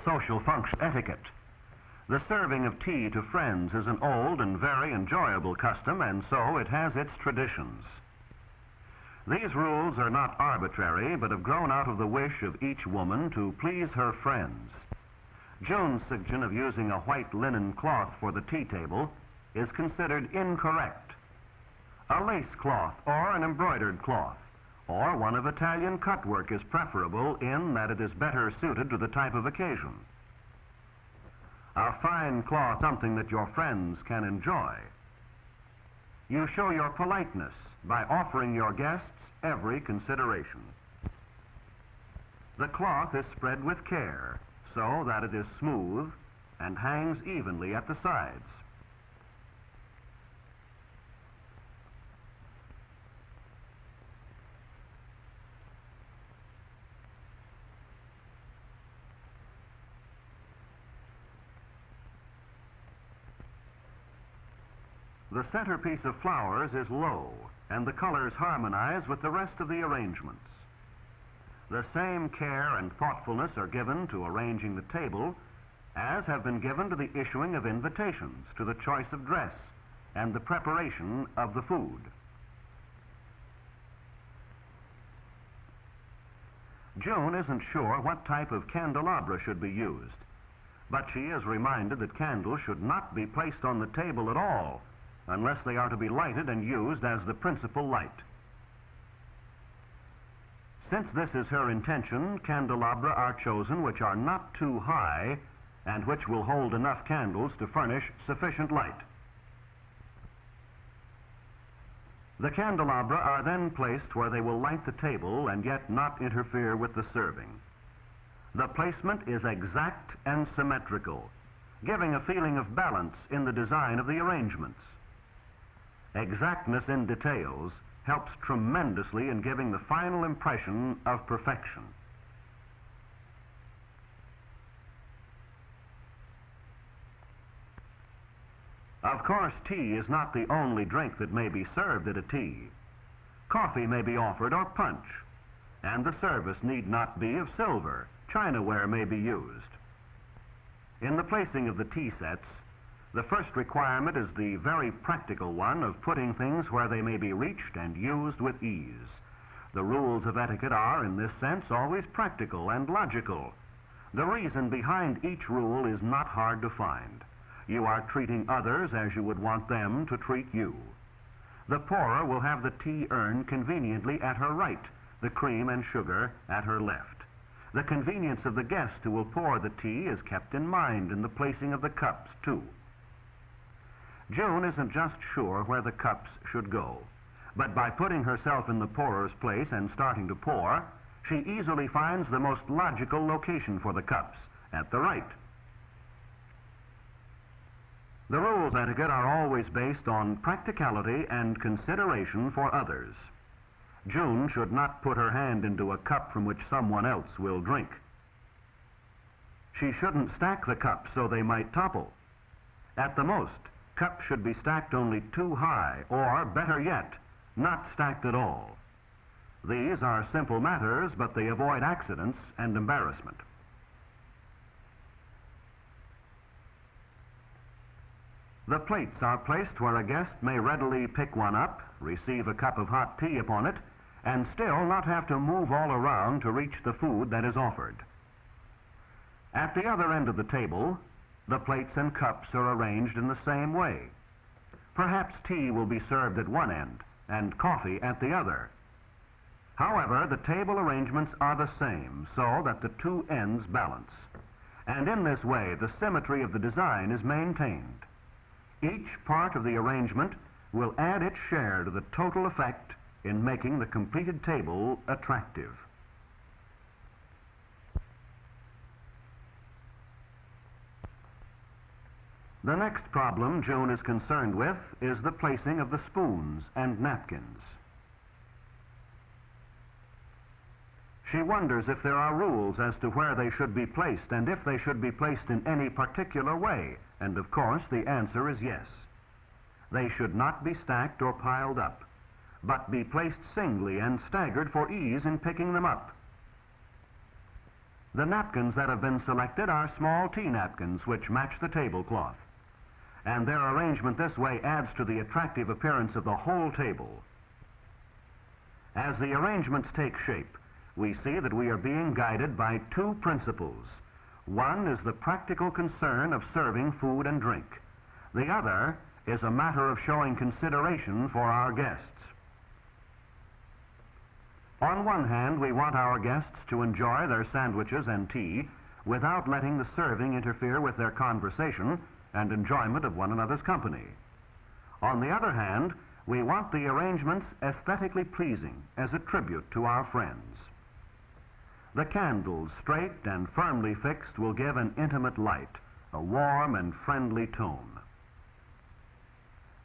social function etiquette. The serving of tea to friends is an old and very enjoyable custom, and so it has its traditions. These rules are not arbitrary, but have grown out of the wish of each woman to please her friends. June's suggestion of using a white linen cloth for the tea table is considered incorrect. A lace cloth or an embroidered cloth or one of Italian cutwork is preferable in that it is better suited to the type of occasion. A fine cloth, something that your friends can enjoy. You show your politeness by offering your guests every consideration. The cloth is spread with care so that it is smooth and hangs evenly at the sides. The centerpiece of flowers is low, and the colors harmonize with the rest of the arrangements. The same care and thoughtfulness are given to arranging the table as have been given to the issuing of invitations, to the choice of dress, and the preparation of the food. June isn't sure what type of candelabra should be used, but she is reminded that candles should not be placed on the table at all unless they are to be lighted and used as the principal light. Since this is her intention, candelabra are chosen which are not too high and which will hold enough candles to furnish sufficient light. The candelabra are then placed where they will light the table and yet not interfere with the serving. The placement is exact and symmetrical, giving a feeling of balance in the design of the arrangements. Exactness in details helps tremendously in giving the final impression of perfection. Of course, tea is not the only drink that may be served at a tea. Coffee may be offered or punch, and the service need not be of silver. Chinaware may be used. In the placing of the tea sets, the first requirement is the very practical one of putting things where they may be reached and used with ease. The rules of etiquette are, in this sense, always practical and logical. The reason behind each rule is not hard to find. You are treating others as you would want them to treat you. The pourer will have the tea urn conveniently at her right, the cream and sugar at her left. The convenience of the guest who will pour the tea is kept in mind in the placing of the cups, too. June isn't just sure where the cups should go, but by putting herself in the pourer's place and starting to pour, she easily finds the most logical location for the cups, at the right. The rules of etiquette are always based on practicality and consideration for others. June should not put her hand into a cup from which someone else will drink. She shouldn't stack the cups so they might topple. At the most, cups should be stacked only too high, or, better yet, not stacked at all. These are simple matters, but they avoid accidents and embarrassment. The plates are placed where a guest may readily pick one up, receive a cup of hot tea upon it, and still not have to move all around to reach the food that is offered. At the other end of the table, the plates and cups are arranged in the same way. Perhaps tea will be served at one end and coffee at the other. However, the table arrangements are the same so that the two ends balance. And in this way, the symmetry of the design is maintained. Each part of the arrangement will add its share to the total effect in making the completed table attractive. The next problem June is concerned with is the placing of the spoons and napkins. She wonders if there are rules as to where they should be placed and if they should be placed in any particular way, and of course the answer is yes. They should not be stacked or piled up, but be placed singly and staggered for ease in picking them up. The napkins that have been selected are small tea napkins which match the tablecloth, and their arrangement this way adds to the attractive appearance of the whole table. As the arrangements take shape, we see that we are being guided by two principles. One is the practical concern of serving food and drink. The other is a matter of showing consideration for our guests. On one hand, we want our guests to enjoy their sandwiches and tea without letting the serving interfere with their conversation and enjoyment of one another's company. On the other hand, we want the arrangements aesthetically pleasing as a tribute to our friends. The candles, straight and firmly fixed, will give an intimate light, a warm and friendly tone.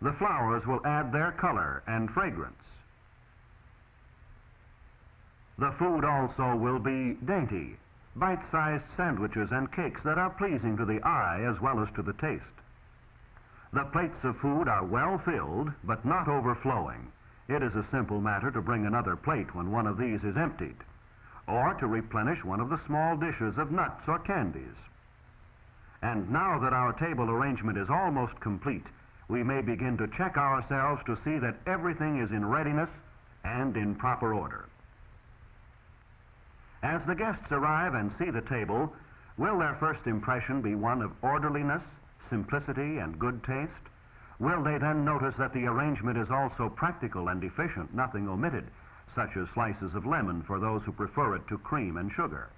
The flowers will add their color and fragrance. The food also will be dainty, bite-sized sandwiches and cakes that are pleasing to the eye as well as to the taste. The plates of food are well filled, but not overflowing. It is a simple matter to bring another plate when one of these is emptied, or to replenish one of the small dishes of nuts or candies. And now that our table arrangement is almost complete, we may begin to check ourselves to see that everything is in readiness and in proper order. As the guests arrive and see the table, will their first impression be one of orderliness, simplicity, and good taste? Will they then notice that the arrangement is also practical and efficient, nothing omitted, such as slices of lemon for those who prefer it to cream and sugar?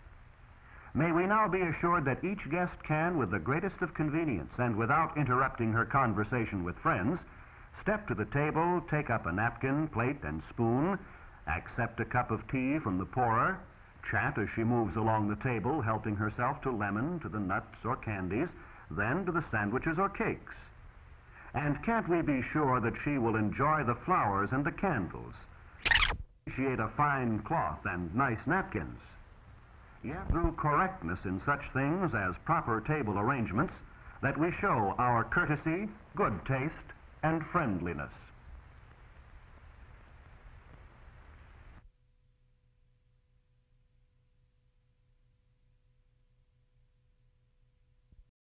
May we now be assured that each guest can, with the greatest of convenience and without interrupting her conversation with friends, step to the table, take up a napkin, plate, and spoon, accept a cup of tea from the pourer, chat as she moves along the table, helping herself to lemon, to the nuts or candies, then to the sandwiches or cakes. And can't we be sure that she will enjoy the flowers and the candles, appreciate a fine cloth and nice napkins? Yet through correctness in such things as proper table arrangements, that we show our courtesy, good taste, and friendliness.